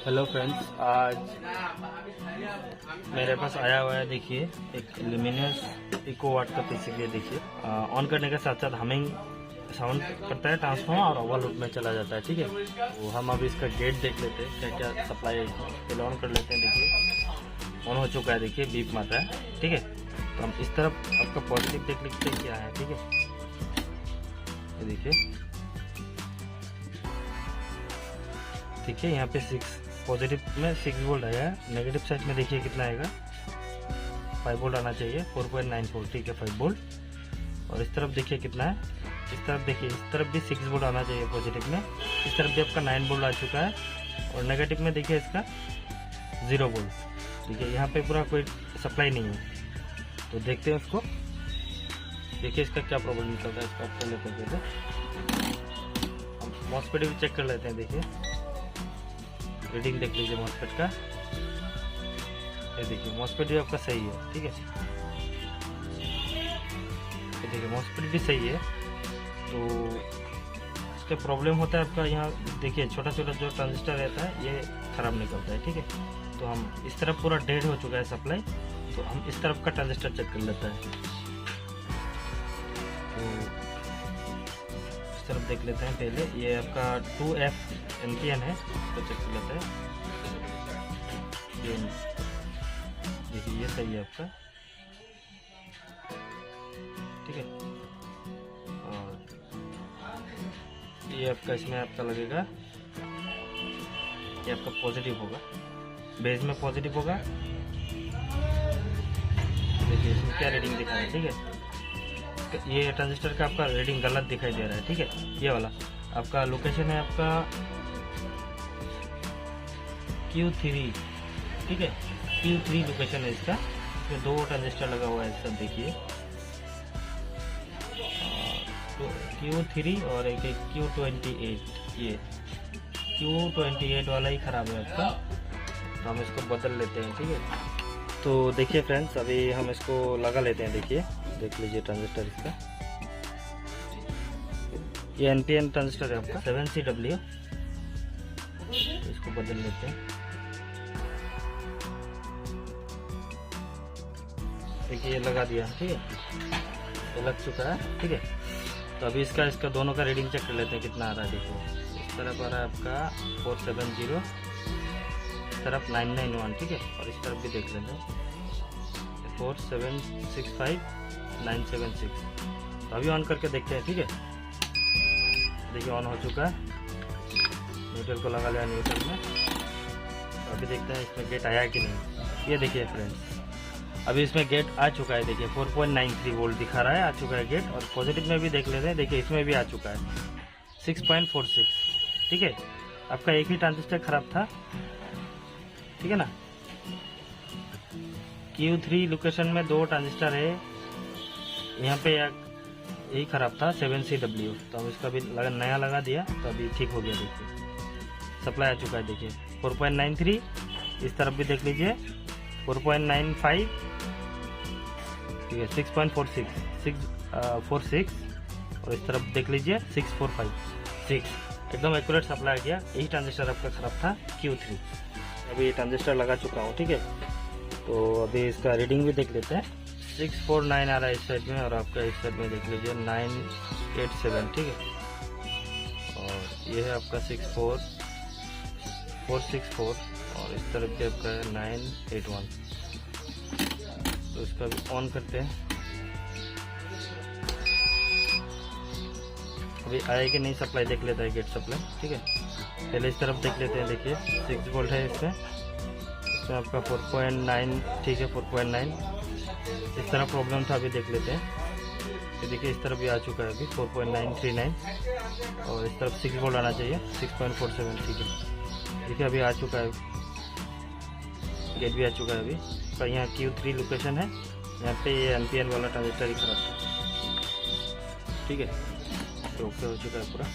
Hello friends, आज मेरे पास आया हुआ है देखिए एक ल्यूमिनस इको वाट का पीसीबी है। देखिए ऑन करने के साथ साथ हमिंग साउंड करता है ट्रांसफॉर्मर और ओवरलोड में चला जाता है। ठीक है, तो हम अभी इसका गेट देख लेते हैं क्या क्या सप्लाई है इसमें। पहले ऑन कर लेते हैं। देखिए ऑन हो चुका है, देखिए बीप मार रहा है। ठीक है, तो हम इस तरफ आपका पॉजिटिव देख लेते हैं क्या है। ठीक है, ये देखिए ठीक है, यहाँ पे 6 पॉजिटिव में 6 वोल्ट आया है। नेगेटिव साइड में देखिए कितना आएगा, 5 वोल्ट आना चाहिए, 4.94। ठीक है, 5 वोल्ट। और इस तरफ देखिए कितना है, इस तरफ देखिए, इस तरफ भी 6 वोल्ट आना चाहिए पॉजिटिव में। इस तरफ भी आपका 9 वोल्ट आ चुका है और नेगेटिव में देखिए इसका 0 वोल्ट। ठीक है, यहाँ पे पूरा कोई सप्लाई नहीं है। तो देखते हैं उसको, देखिए इसका क्या प्रॉब्लम निकलता है। इसको ऑफ कर लेते हैं पहले, हम मॉस्फेट भी चेक कर लेते हैं। देखिए रीडिंग देख लीजिए मॉस्फेट का, ये देखिए मॉस्फेट भी आपका सही है। ठीक है, ये देखिए मॉस्फेट भी सही है। तो इसका प्रॉब्लम होता है आपका, यहाँ देखिए छोटा छोटा जो ट्रांजिस्टर रहता है ये खराब निकलता है। ठीक है, तो हम इस तरफ पूरा डेड हो चुका है सप्लाई, तो हम इस तरफ का ट्रांजिस्टर चेक कर लेते हैं। तो इस तरफ देख लेते हैं पहले, ये आपका 2F NPN है, तो चेक कर लेते हैं। देखिए ये सही है आपका। ठीक है, और ये आपका इसमें आपका लगेगा, ये आपका पॉजिटिव होगा, बेस में पॉजिटिव होगा। देखिए इसमें क्या रीडिंग दिखा रहा है। ठीक है, ये ट्रांजिस्टर का आपका रीडिंग गलत दिखाई दे रहा है। ठीक है, ये वाला आपका लोकेशन है आपका Q3। ठीक है, Q3 लोकेशन है इसका। इसमें 2 ट्रांजिस्टर लगा हुआ है सब, देखिए तो Q3 और एक Q28। ये Q28 वाला ही खराब है आपका, तो हम इसको बदल लेते हैं। ठीक है, तो देखिए फ्रेंड्स, अभी हम इसको लगा लेते हैं। देखिए देख लीजिए ट्रांजिस्टर इसका, ये NPN ट्रांजिस्टर है आपका 7CW। तो इसको बदल लेते हैं। देखिए ये लगा दिया। ठीक है, ये लग चुका है। ठीक है, तो अभी इसका दोनों का रीडिंग चेक कर लेते हैं कितना आ रहा है। देखिए इस तरफ आ रहा है आपका 470, इस तरफ 991। ठीक है, और इस तरफ भी देख लेते हैं 4765 976। तो अभी ऑन करके देखते हैं। ठीक है, देखिए ऑन हो चुका है, न्यूट्रल को लगा लिया न्यूट्रल में। तो अभी देखते हैं इसमें गेट आया कि नहीं। ये देखिए फ्रेंड्स, अभी इसमें गेट आ चुका है। देखिए 4.93 वोल्ट दिखा रहा है, आ चुका है गेट। और पॉजिटिव में भी देख लेते हैं, देखिए इसमें भी आ चुका है 6.46। ठीक है, आपका एक ही ट्रांजिस्टर खराब था। ठीक है ना, Q3 लोकेशन में 2 ट्रांजिस्टर है, यहाँ पे यही खराब था 7CW। तो हम इसका भी नया लगा दिया, तो अभी ठीक हो गया। देखिए सप्लाई आ चुका है। देखिए 4.93, इस तरफ भी देख लीजिए 4.95। ठीक है, 6.46 और इस तरफ देख लीजिए 6.456। एकदम एक्यूरेट सप्लाई आ गया। यही ट्रांजिस्टर आपका खराब था Q3। अभी ट्रांजिस्टर लगा चुका हूँ। ठीक है, तो अभी इसका रीडिंग भी देख लेते हैं। 649 आ रहा है इस साइड में, और आपका इस साइड में देख लीजिए 987। ठीक है, और ये है आपका 464 और इस तरफ के आपका है 981। तो इसका भी ऑन करते हैं। अभी आए कि नहीं सप्लाई देख लेता है, गेट सप्लाई। ठीक है, पहले इस तरफ देख लेते हैं। देखिए 6 वोल्ट है इसमें आपका 4.9। ठीक है, 4.9। इस तरह प्रॉब्लम था, अभी देख लेते हैं। तो देखिए इस तरफ भी आ चुका है अभी 4.939 और इस तरफ 6 वोल्ट आना चाहिए 6.47। ठीक है, देखिए अभी आ चुका है, गेट भी आ चुका है अभी। तो यहाँ Q3 लोकेशन है, यहाँ पे ये NPN वाला ट्रांजिस्टर ही खराब था। ठीक है, तो ओके हो चुका है पूरा।